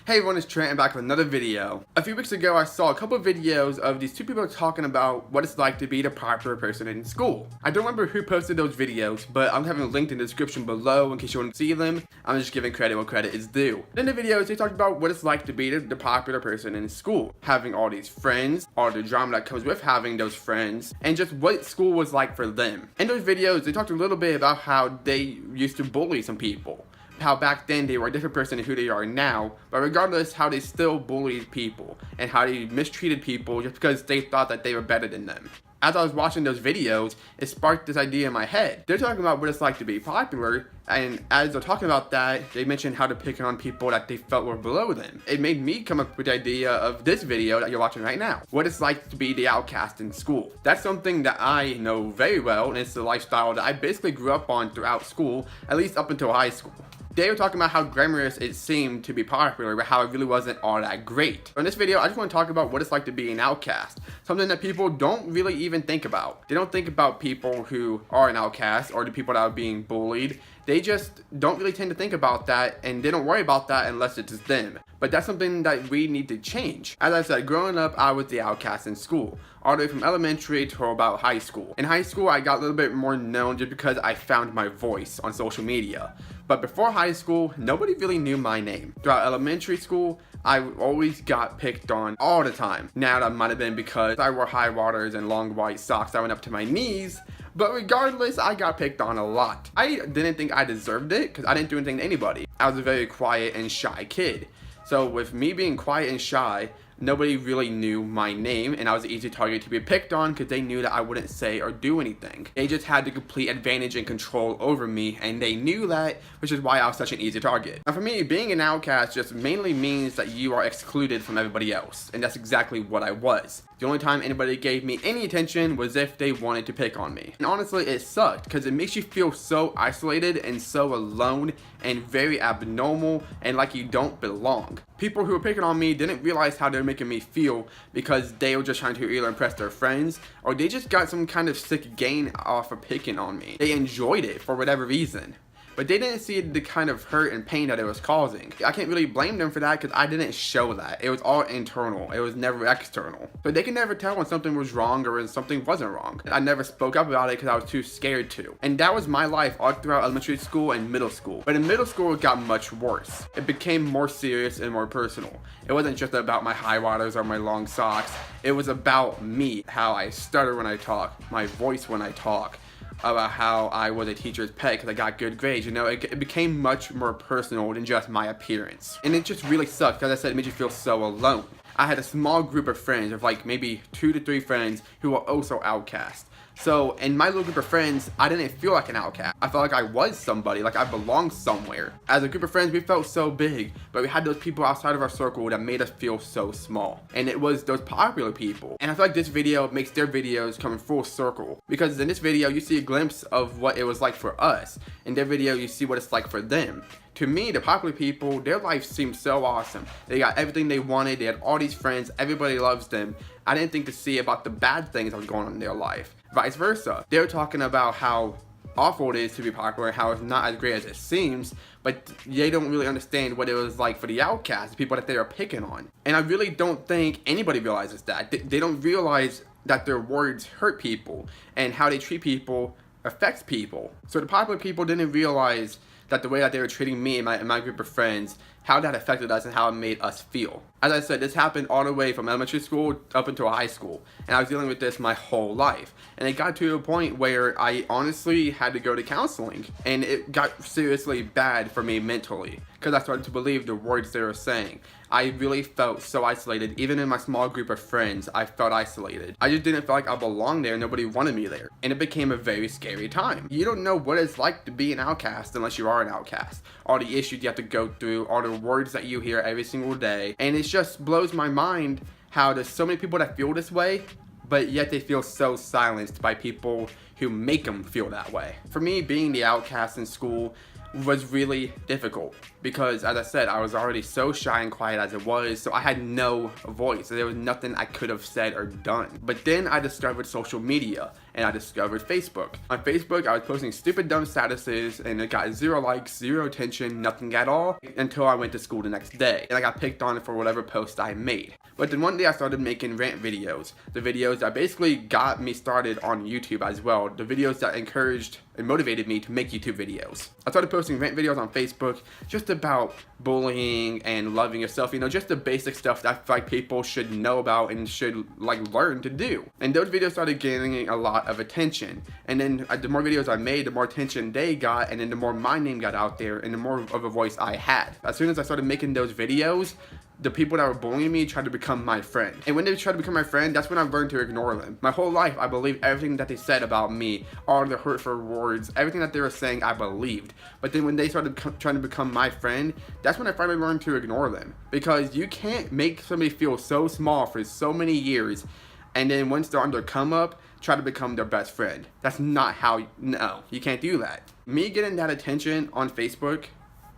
Hey everyone, it's Trent and back with another video. A few weeks ago I saw a couple of videos of these two people talking about what it's like to be the popular person in school. I don't remember who posted those videos, but I'm having a link in the description below in case you want to see them. I'm just giving credit where credit is due. In the videos they talked about what it's like to be the popular person in school. Having all these friends, all the drama that comes with having those friends, and just what school was like for them. In those videos they talked a little bit about how they used to bully some people. How back then they were a different person than who they are now, but regardless how they still bullied people and how they mistreated people just because they thought that they were better than them. As I was watching those videos, it sparked this idea in my head. They're talking about what it's like to be popular, and as they're talking about that, they mentioned how to pick on people that they felt were below them. It made me come up with the idea of this video that you're watching right now. What it's like to be the outcast in school. That's something that I know very well, and it's the lifestyle that I basically grew up on throughout school, at least up until high school. They were talking about how glamorous it seemed to be popular, but how it really wasn't all that great. In this video, I just want to talk about what it's like to be an outcast. Something that people don't really even think about. They don't think about people who are an outcast or the people that are being bullied. They just don't really tend to think about that, and they don't worry about that unless it's them. But that's something that we need to change. As I said, growing up, I was the outcast in school, all the way from elementary to about high school. In high school, I got a little bit more known just because I found my voice on social media. But before high school, nobody really knew my name. Throughout elementary school, I always got picked on all the time. Now that might have been because I wore high waters and long white socks that went up to my knees. But regardless, I got picked on a lot. I didn't think I deserved it because I didn't do anything to anybody. I was a very quiet and shy kid. So with me being quiet and shy, nobody really knew my name, and I was an easy target to be picked on because they knew that I wouldn't say or do anything. They just had the complete advantage and control over me, and they knew that, which is why I was such an easy target. Now for me, being an outcast just mainly means that you are excluded from everybody else, and that's exactly what I was. The only time anybody gave me any attention was if they wanted to pick on me. And honestly, it sucked because it makes you feel so isolated and so alone and very abnormal and like you don't belong. People who were picking on me didn't realize how they were making me feel because they were just trying to either impress their friends or they just got some kind of sick gain off of picking on me. They enjoyed it for whatever reason. But they didn't see the kind of hurt and pain that it was causing. I can't really blame them for that because I didn't show that. It was all internal. It was never external. But they can never tell when something was wrong or when something wasn't wrong. I never spoke up about it because I was too scared to. And that was my life all throughout elementary school and middle school. But in middle school, it got much worse. It became more serious and more personal. It wasn't just about my high waters or my long socks. It was about me, how I stutter when I talk, my voice when I talk, about how I was a teacher's pet because I got good grades. You know, it became much more personal than just my appearance. And it just really sucked because, as I said, it made you feel so alone. I had a small group of friends of like maybe 2 to 3 friends who were also outcasts. So in my little group of friends, I didn't feel like an outcast. I felt like I was somebody, like I belonged somewhere. As a group of friends, we felt so big, but we had those people outside of our circle that made us feel so small. And it was those popular people. And I feel like this video makes their videos come in full circle. Because in this video, you see a glimpse of what it was like for us. In their video, you see what it's like for them. To me, the popular people, their life seemed so awesome. They got everything they wanted, they had all these friends, everybody loves them. I didn't think to see about the bad things that was going on in their life. Vice versa. They were talking about how awful it is to be popular, how it's not as great as it seems, but they don't really understand what it was like for the outcasts, the people that they are picking on. And I really don't think anybody realizes that. They don't realize that their words hurt people and how they treat people affects people. So the popular people didn't realize that the way that they were treating me and my group of friends, how that affected us and how it made us feel. As I said, this happened all the way from elementary school up until high school. And I was dealing with this my whole life. And it got to a point where I honestly had to go to counseling. And it got seriously bad for me mentally. Because I started to believe the words they were saying. I really felt so isolated. Even in my small group of friends, I felt isolated. I just didn't feel like I belonged there. Nobody wanted me there. And it became a very scary time. You don't know what it's like to be an outcast unless you are an outcast. All the issues you have to go through, all the words that you hear every single day. And it just blows my mind how there's so many people that feel this way, but yet they feel so silenced by people who make them feel that way. For me, being the outcast in school was really difficult because, as I said, I was already so shy and quiet as it was, so I had no voice. There was nothing I could have said or done. But then I discovered social media, and I discovered Facebook. On Facebook, I was posting stupid dumb statuses and it got 0 likes, 0 attention, nothing at all, until I went to school the next day and I got picked on for whatever post I made. But then one day I started making rant videos, the videos that basically got me started on YouTube as well, the videos that encouraged and motivated me to make YouTube videos. I started posting rant videos on Facebook just about bullying and loving yourself, you know, just the basic stuff that I feel like people should know about and should like learn to do. And those videos started gaining a lot of attention. And then the more videos I made, the more attention they got, and then the more my name got out there and the more of a voice I had. As soon as I started making those videos, the people that were bullying me tried to become my friend. And when they tried to become my friend, that's when I learned to ignore them. My whole life, I believed everything that they said about me, all the hurtful words, everything that they were saying, I believed. But then when they started trying to become my friend, that's when I finally learned to ignore them. Because you can't make somebody feel so small for so many years, and then once they're on their come up, try to become their best friend. That's not how, no, you can't do that. Me getting that attention on Facebook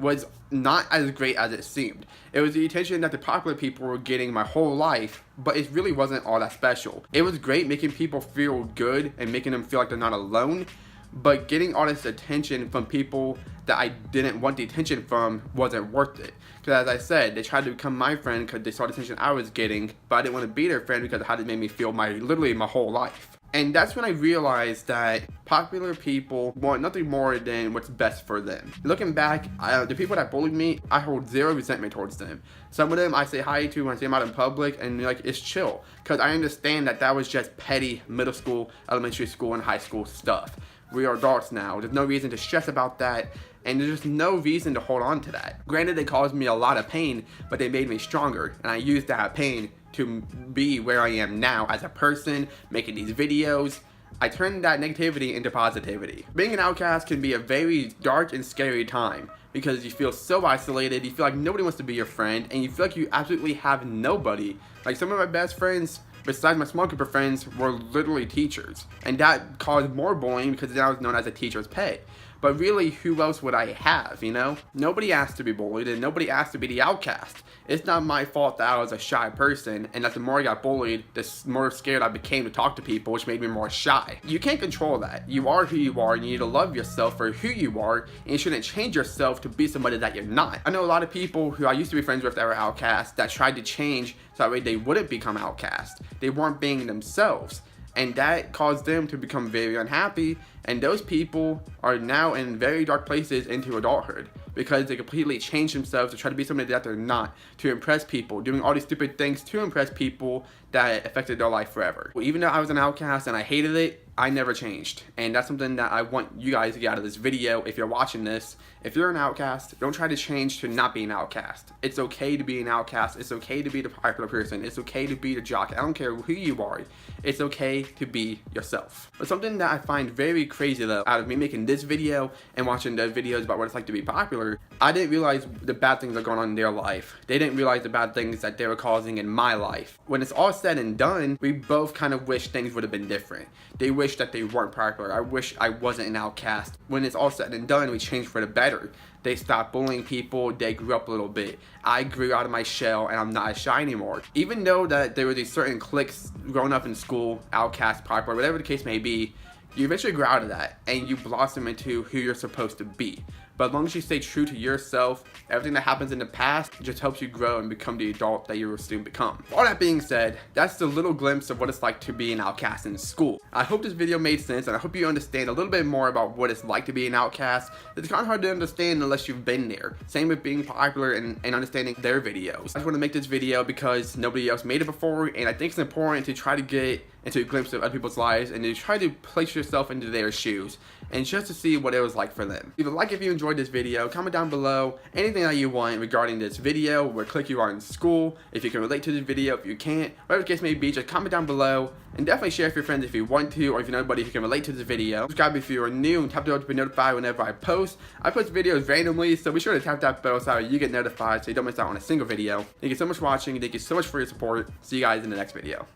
was not as great as it seemed. It was the attention that the popular people were getting my whole life, but it really wasn't all that special. It was great making people feel good and making them feel like they're not alone, but getting all this attention from people that I didn't want the attention from wasn't worth it. Because as I said, they tried to become my friend because they saw the attention I was getting, but I didn't want to be their friend because of how they made me feel literally my whole life. And that's when I realized that popular people want nothing more than what's best for them. Looking back, the people that bullied me, I hold 0 resentment towards them. Some of them I say hi to when I see them out in public, and like, it's chill. Because I understand that that was just petty middle school, elementary school, and high school stuff. We are adults now. There's no reason to stress about that, and there's just no reason to hold on to that. Granted, they caused me a lot of pain, but they made me stronger, and I used that pain to be where I am now as a person, making these videos. I turned that negativity into positivity. Being an outcast can be a very dark and scary time because you feel so isolated, you feel like nobody wants to be your friend, and you feel like you absolutely have nobody. Like some of my best friends, besides my small group of friends, were literally teachers. And that caused more bullying because then I was known as a teacher's pet. But really, who else would I have, you know? Nobody asked to be bullied and nobody asked to be the outcast. It's not my fault that I was a shy person and that the more I got bullied, the more scared I became to talk to people, which made me more shy. You can't control that. You are who you are and you need to love yourself for who you are, and you shouldn't change yourself to be somebody that you're not. I know a lot of people who I used to be friends with that were outcasts that tried to change so that way they wouldn't become outcasts. They weren't being themselves. And that caused them to become very unhappy, and those people are now in very dark places into adulthood because they completely changed themselves to try to be somebody that they're not, to impress people, doing all these stupid things to impress people that affected their life forever. Well, even though I was an outcast and I hated it, I never changed. And that's something that I want you guys to get out of this video if you're watching this. If you're an outcast, don't try to change to not be an outcast. It's okay to be an outcast. It's okay to be the popular person. It's okay to be the jock. I don't care who you are. It's okay to be yourself. But something that I find very crazy though, out of me making this video and watching the videos about what it's like to be popular, I didn't realize the bad things that are going on in their life. They didn't realize the bad things that they were causing in my life. When it's all said and done, we both kind of wish things would have been different. They wish that they weren't popular. I wish I wasn't an outcast. When it's all said and done, we changed for the better. They stopped bullying people, they grew up a little bit. I grew out of my shell and I'm not as shy anymore. Even though that there were these certain cliques growing up in school, outcast, popular, whatever the case may be, you eventually grow out of that and you blossom into who you're supposed to be. But as long as you stay true to yourself, everything that happens in the past just helps you grow and become the adult that you will soon become. All that being said, that's the little glimpse of what it's like to be an outcast in school. I hope this video made sense and I hope you understand a little bit more about what it's like to be an outcast. It's kind of hard to understand unless you've been there. Same with being popular and understanding their videos. I just want to make this video because nobody else made it before, and I think it's important to try to get into a glimpse of other people's lives and to try to place yourself into their shoes and just to see what it was like for them. Leave a like if you enjoyed this video, comment down below anything that you want regarding this video, what clique you are in school, if you can relate to this video, if you can't, whatever the case may be, just comment down below and definitely share with your friends if you want to, or if you know anybody who can relate to this video. Subscribe if you are new and tap the bell to be notified whenever I post. I post videos randomly, so be sure to tap that bell so you get notified so you don't miss out on a single video. Thank you so much for watching, thank you so much for your support. See you guys in the next video.